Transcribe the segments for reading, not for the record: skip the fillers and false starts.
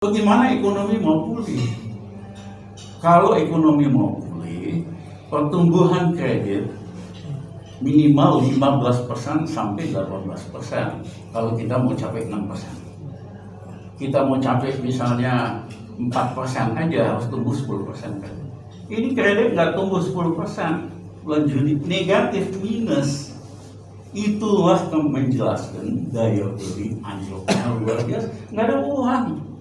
Bagaimana ekonomi mau pulih? Kalau ekonomi mau pulih, pertumbuhan kredit minimal 15% sampai 18%. Kalau kita mau capai 6%. Kita mau capai misalnya 4% aja harus tumbuh 10% kan. Ini kredit nggak tumbuh 10%, bulan Juni negatif minus. Itulah menjelaskan daya beli anjloknya luar biasa, nggak ada uang.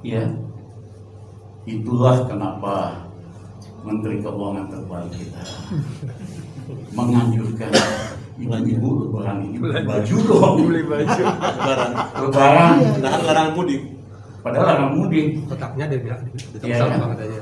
Ya, itulah kenapa Menteri Keuangan terbaik kita menganjurkan ibu lebaran ini beli baju dong. Beli baju lebaran. Padahal larangan mudik. Padahal larangan mudik. Tetapnya dia bilang Ya, banget aja.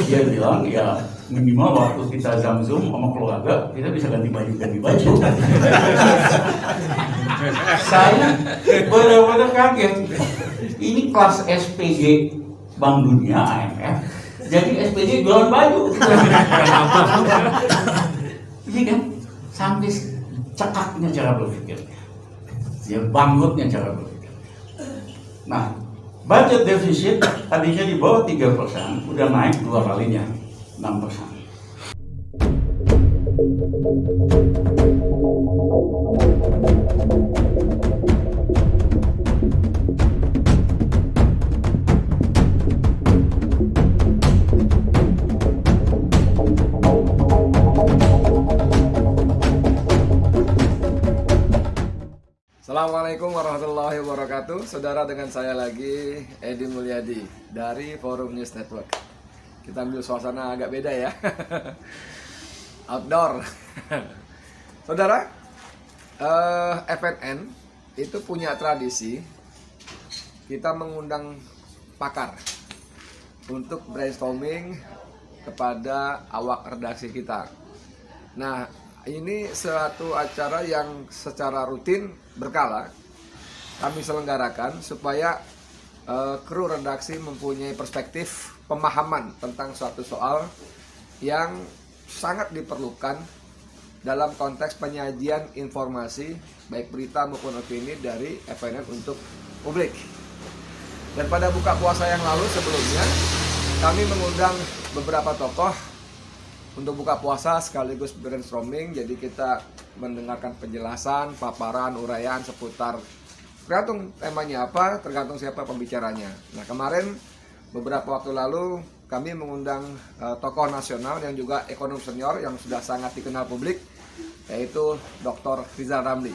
Dia bilang ya minimal waktu kita Zoom sama keluarga kita bisa ganti baju. Saya benar-benar kaget. Ini kelas SPG Bank Dunia IMF. Jadi SPG jualan baju. Ini kan sampai cekaknya cara berpikir. Ya bangkrutnya cara berpikir. Nah, budget defisit tadinya di bawah 3%, udah naik 2 kalinya, 6%. Assalamualaikum warahmatullahi wabarakatuh. Saudara, dengan saya lagi Edi Mulyadi dari Forum News Network. Kita ambil suasana agak beda ya. Outdoor. Saudara, FNN itu punya tradisi kita mengundang pakar untuk brainstorming kepada awak redaksi kita. Nah, ini suatu acara yang secara rutin berkala kami selenggarakan supaya kru redaksi mempunyai perspektif pemahaman tentang suatu soal yang sangat diperlukan dalam konteks penyajian informasi baik berita maupun opini dari FNN untuk publik. Dan pada buka puasa yang lalu sebelumnya kami mengundang beberapa tokoh untuk buka puasa sekaligus brainstorming. Jadi kita mendengarkan penjelasan, paparan, uraian seputar tergantung temanya apa, tergantung siapa pembicaranya. Nah, kemarin beberapa waktu lalu kami mengundang tokoh nasional yang juga ekonom senior yang sudah sangat dikenal publik, yaitu Dr. Rizal Ramli.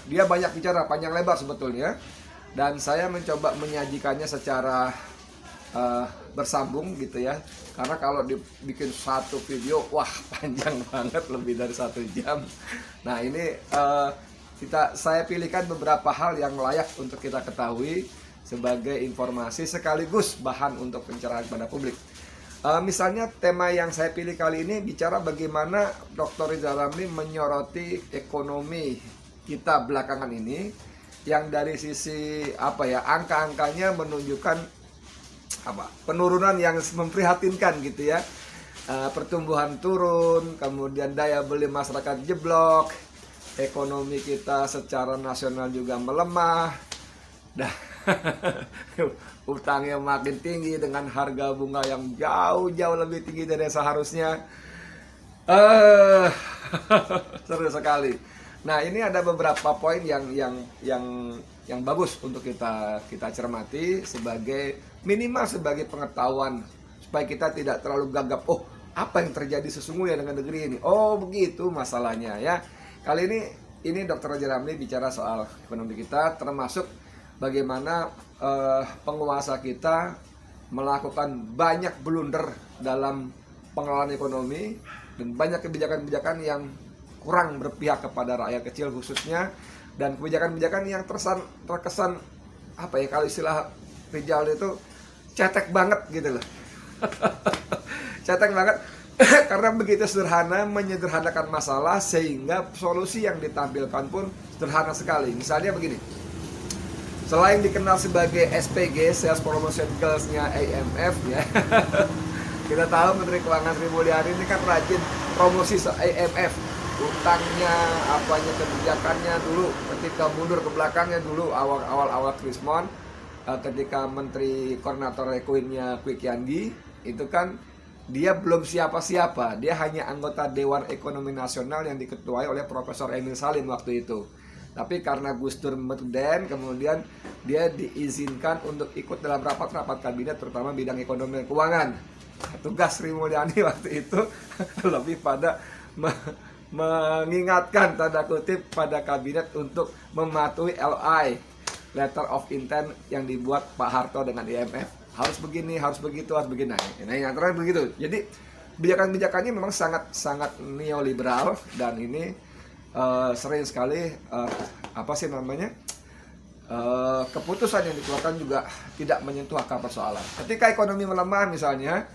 Dia banyak bicara panjang lebar sebetulnya, dan saya mencoba menyajikannya secara bersambung gitu ya, karena kalau dibikin satu video wah panjang banget, lebih dari 1 jam. Nah, ini saya pilihkan beberapa hal yang layak untuk kita ketahui sebagai informasi sekaligus bahan untuk pencerahan pada publik. Misalnya tema yang saya pilih kali ini bicara bagaimana Dr. Rizal Ramli menyoroti ekonomi kita belakangan ini, yang dari sisi angka-angkanya menunjukkan penurunan yang memprihatinkan gitu ya. Pertumbuhan turun, kemudian daya beli masyarakat jeblok, ekonomi kita secara nasional juga melemah, utangnya makin tinggi dengan harga bunga yang jauh-jauh lebih tinggi dari seharusnya. Seru sekali. Nah, ini ada beberapa poin yang bagus untuk kita cermati minimal sebagai pengetahuan supaya kita tidak terlalu gagap. Oh, apa yang terjadi sesungguhnya dengan negeri ini? Oh, begitu masalahnya ya. Kali ini Dr. Rizal Ramli bicara soal ekonomi kita, termasuk bagaimana penguasa kita melakukan banyak blunder dalam pengelolaan ekonomi dan banyak kebijakan-kebijakan yang kurang berpihak kepada rakyat kecil khususnya, dan kebijakan-kebijakan yang terkesan kalau istilah Rizal itu cetek banget gitu loh. Cetek banget karena begitu sederhana, menyederhanakan masalah sehingga solusi yang ditampilkan pun sederhana sekali. Misalnya begini, selain dikenal sebagai SPG, Sales Promotion Girls-nya IMF ya, kita tahu Menteri Keuangan Sri Mulyani ini kan rajin promosi IMF. utangnya, apanya kebijakannya dulu ketika mundur ke belakangnya dulu awal Krismon, ketika Menteri Koordinator Ekuinnya Kwi Kian-gi itu kan dia belum siapa-siapa, dia hanya anggota Dewan Ekonomi Nasional yang diketuai oleh Profesor Emil Salim waktu itu. Tapi karena Gus Dur merdeka, kemudian dia diizinkan untuk ikut dalam rapat-rapat kabinet, terutama bidang ekonomi dan keuangan. Tugas Sri Mulyani waktu itu lebih pada mengingatkan tanda kutip pada kabinet untuk mematuhi LI, Letter of Intent, yang dibuat Pak Harto dengan IMF. Harus begini, harus begitu, harus begini. Nah, yang terakhir begitu. Jadi kebijakan-kebijakannya memang sangat neoliberal, dan ini sering sekali keputusan yang dikeluarkan juga tidak menyentuh akar persoalan. Ketika ekonomi melemah misalnya,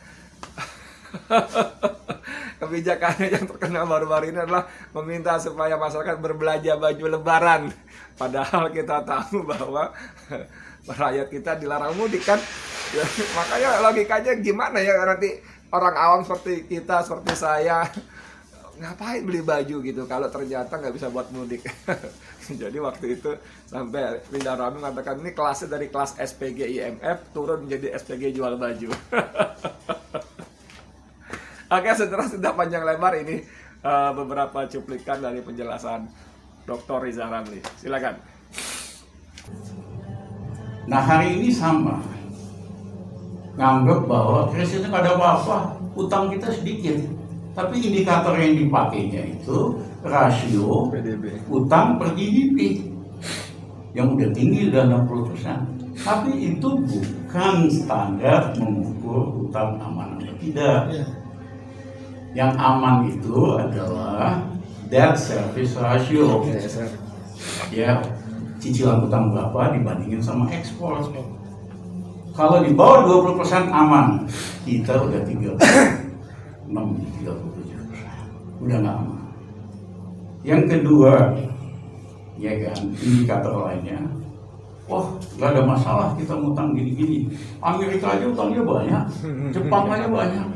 kebijakannya yang terkenal baru-baru ini adalah meminta supaya masyarakat berbelanja baju lebaran. Padahal kita tahu bahwa rakyat kita dilarang mudik kan. Ya, makanya logikanya gimana ya nanti orang awam seperti kita, seperti saya, ngapain beli baju gitu kalau ternyata nggak bisa buat mudik. Jadi waktu itu sampai Rinda Ramli mengatakan ini kelasnya dari kelas SPG IMF turun menjadi SPG jual baju. Oke, sudah panjang lebar ini beberapa cuplikan dari penjelasan Dr. Riza Ramli. Silakan. Nah, hari ini sama, nganggap bahwa krisis nggak ada apa-apa, utang kita sedikit. Tapi indikator yang dipakainya itu rasio PDB, utang per GDP yang udah tinggi, udah 60%. Tapi itu bukan standar mengukur utang aman atau tidak. Yang aman itu adalah debt service ratio. Ya, cicilan utang berapa dibandingin sama ekspor. Kalau di bawah 20% aman, kita udah 37%, udah nggak aman. Yang kedua, ya kan, indikator lainnya, wah nggak ada masalah kita ngutang gini-gini. Amerika aja utangnya banyak, Jepang aja banyak.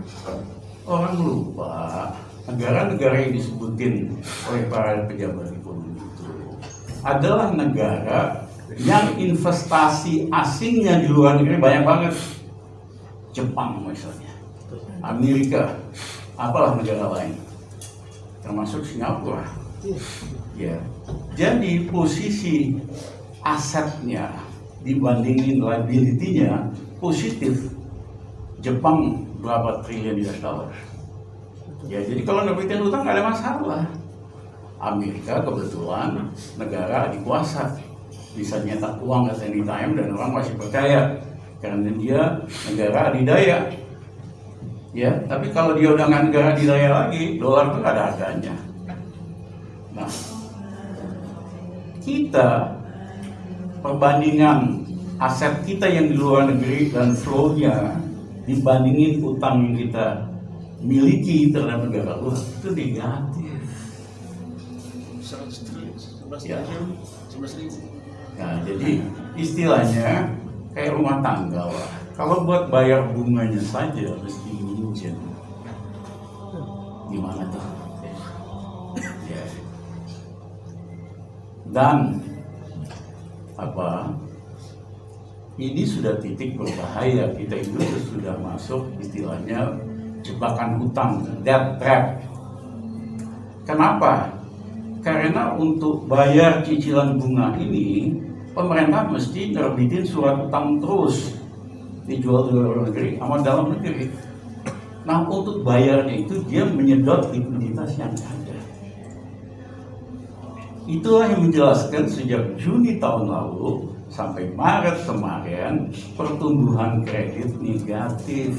Orang lupa negara-negara yang disebutin oleh para pejabat ekonomi itu adalah negara yang investasi asingnya di luar negeri banyak banget. Jepang misalnya, Amerika, apalah negara lain, termasuk Singapura. Ya, jadi posisi asetnya dibandingin liability-nya positif. Jepang berapa triliun US dollar. Ya, jadi kalau nerbitin utang nggak ada masalah. Amerika kebetulan negara adikuasa, bisa nyetak uang at any time dan orang masih percaya karena dia negara adidaya. Ya, tapi kalau dia udah nggak negara adidaya lagi, dolar tuh nggak ada harganya. Nah, kita perbandingan aset kita yang di luar negeri dan flow-nya dibandingin utang yang kita miliki terhadap negara luar itu negatif. 11 Ya. triliun. Nah, jadi istilahnya kayak rumah tangga lah. Kalau buat bayar bunganya saja mesti minjem. Gimana tuh? Ya. Dan ini sudah titik berbahaya. Kita itu sudah masuk istilahnya jebakan hutang, debt trap. Kenapa? Karena untuk bayar cicilan bunga ini, pemerintah mesti nerbitin surat utang terus, dijual di luar negeri sama dalam negeri. Nah, untuk bayarnya itu dia menyedot likuiditas yang ada. Itulah yang menjelaskan sejak Juni tahun lalu sampai Maret kemarin pertumbuhan kredit negatif.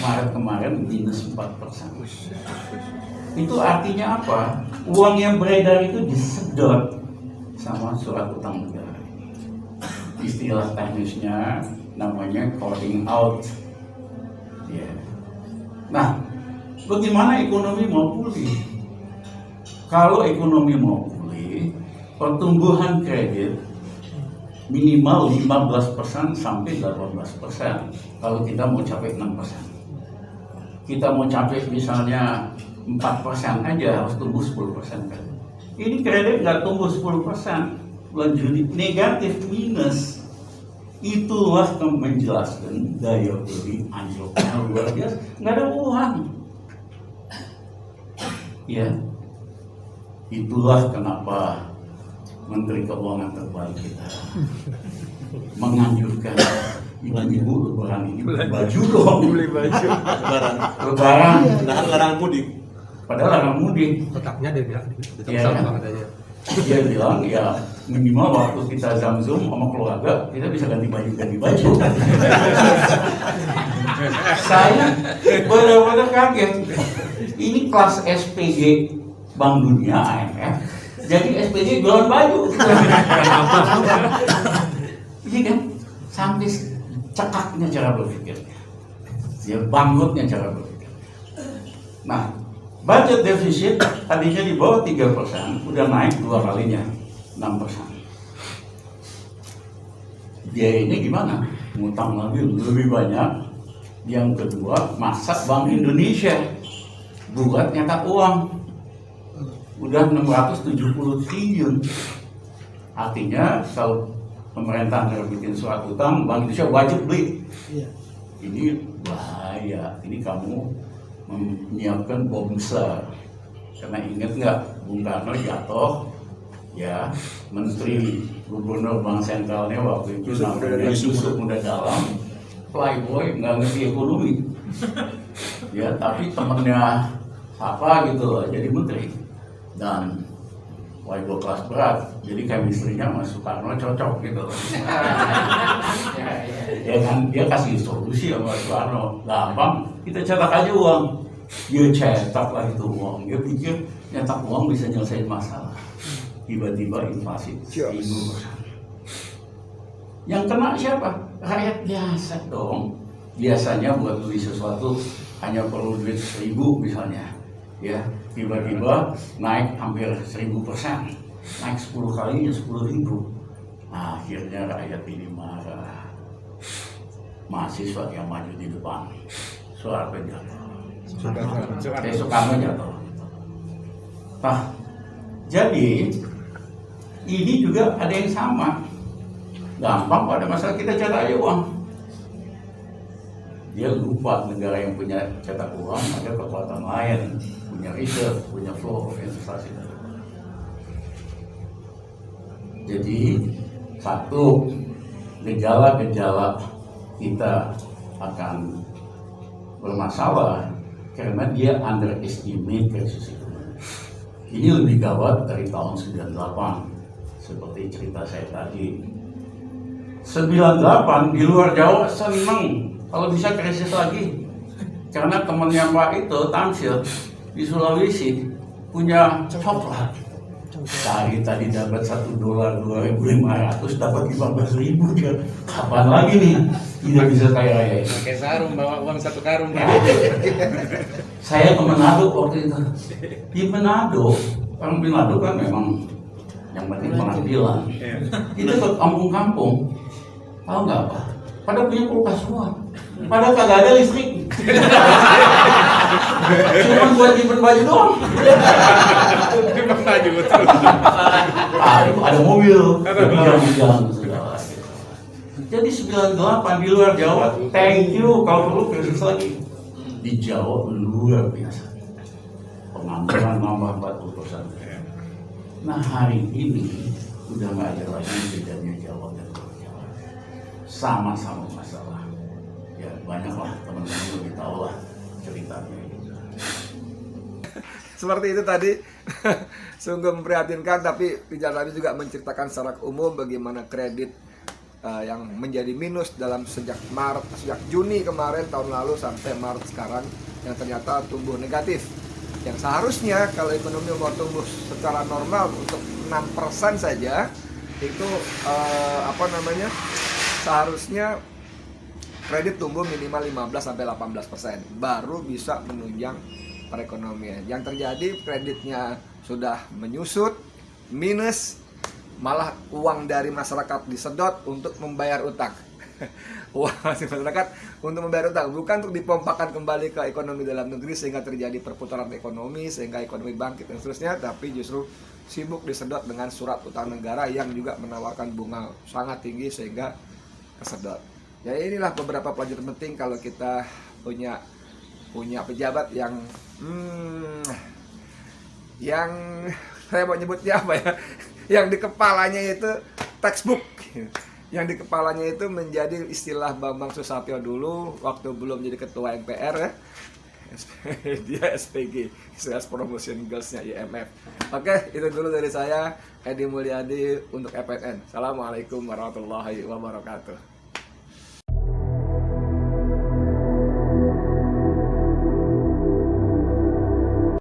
Maret kemarin minus 4%. Itu artinya apa? Uang yang beredar itu disedot sama surat utang negara. Istilah teknisnya namanya calling out. Ya. Nah, bagaimana ekonomi mau pulih? Kalau ekonomi mau pulih, pertumbuhan kredit minimal 15% sampai 18%. Kalau kita mau capai 6%. Kita mau capai misalnya 4% aja harus tumbuh 10% kan. Ini kredit nggak tumbuh 10%, bulan Juni negatif minus. Itulah yang menjelaskan daya beli anjloknya luar biasa, nggak ada uang. Ya, itulah kenapa Menteri Keuangan terbaik kita menganjurkan ibu-ibu lebaran ini beli baju dong. Beli baju. Lebaran, Padahal larangan mudik. padahal larangan mudik. Otaknya dia bilang tetap Iya. sama katanya. Dia bilang ya minimal waktu kita Zoom sama keluarga kita bisa ganti baju. Saya benar-benar kaget. Ini kelas SPG Bank Dunia IMF. Jadi SPG jualan baju. Iya kan? Sampai cekaknya cara berpikir. Ya bangkrutnya cara berpikir. Nah, budget defisit tadinya di bawah 3%, udah naik 2 kalinya, 6%. Biayanya gimana? Ngutang lagi lebih banyak. Yang kedua, masa Bank Indonesia buat nyetak uang. Udah 670 triliun. Artinya kalau pemerintah bikin surat utang, Bank Indonesia wajib beli. Ini bahaya. Ini kamu menyiapkan bom besar. Karena ingat nggak, Bung Karno jatuh, ya Menteri Gubernur Bank Sentralnya waktu itu namanya Yusuf Muda Dalam, playboy, nggak ngerti ekonomi. Ya, tapi temennya apa gitu loh, jadi menteri. Dan playboy kelas berat, jadi chemistry-nya sama Soekarno cocok gitu loh. Ya kan, dia kasih solusi sama Soekarno, gampang, kita cetak aja uang. Dia cetak lah itu uang, dia pikir nyetak uang bisa nyelesain masalah. Tiba-tiba inflasi 1000%. Yang kena siapa? Rakyat biasa dong. Biasanya buat beli sesuatu hanya perlu duit 1000 misalnya, ya tiba-tiba naik hampir 1000%, naik 10 kalinya 10.000. Akhirnya rakyat ini marah. Mahasiswa yang maju di depan, Soeharto jatuh. Soekarno jatuh. Nah, jadi ini juga ada yang sama. Gampang pada masalah kita cetak aja uang. Dia lupa negara yang punya cetak uang ada kekuatan lain, punya reserve, punya flow of investasi. Jadi satu, gejala-gejala kita akan bermasalah karena dia underestimate krisis ekonomi. Ini lebih gawat dari tahun 98 seperti cerita saya tadi. 98 di luar Jawa seneng kalau bisa krisis lagi, karena temannya Pak itu Tamsil di Sulawesi punya coklat. Tadi dapat $1 2.500, dapat 15.000 dia. Kapan lagi nih tidak bisa kaya raya? Pakai sarung, bawa uang 1 karung. Saya ke Manado waktu itu. Di Manado, orang Manado kan memang yang penting penampilan. Itu ke kampung-kampung, tahu nggak apa? Pada punya kulkas semua. Padahal kagak ada listrik. Cuma buat nyimpen baju doang. Nyimpen baju betul. Ada mobil, jalan segala. Jadi 98 di luar Jawa, thank you kalau perlu krisis lagi. Di Jawa luar biasa. Pengangguran nambah 40%. Nah hari ini udah nggak ada lagi bedanya Jawa dan luar Jawa. Sama-sama masalah. Ya banyaklah teman-teman lebih tahu lah ceritanya. Seperti itu tadi. Sungguh memprihatinkan, tapi Rizal Ramli juga menceritakan secara umum bagaimana kredit yang menjadi minus dalam sejak Juni kemarin tahun lalu sampai Maret sekarang, yang ternyata tumbuh negatif. Yang seharusnya kalau ekonomi mau tumbuh secara normal untuk 6% saja, itu seharusnya kredit tumbuh minimal 15-18% baru bisa menunjang perekonomian. Yang terjadi kreditnya sudah menyusut, minus, malah uang dari masyarakat disedot untuk membayar utang. uang hasil masyarakat untuk membayar utang, bukan untuk dipompakan kembali ke ekonomi dalam negeri sehingga terjadi perputaran ekonomi, sehingga ekonomi bangkit dan seterusnya, tapi justru sibuk disedot dengan surat utang negara yang juga menawarkan bunga sangat tinggi sehingga kesedot. Ya inilah beberapa pelajaran penting kalau kita punya pejabat yang saya mau nyebutnya apa ya, yang di kepalanya itu textbook, yang di kepalanya itu menjadi istilah Bambang Susatyo dulu waktu belum jadi ketua MPR ya. Dia SPG, Sales Promotion Girls-nya IMF. Oke, itu dulu dari saya, Edi Mulyadi untuk FNN. Assalamualaikum warahmatullahi wabarakatuh.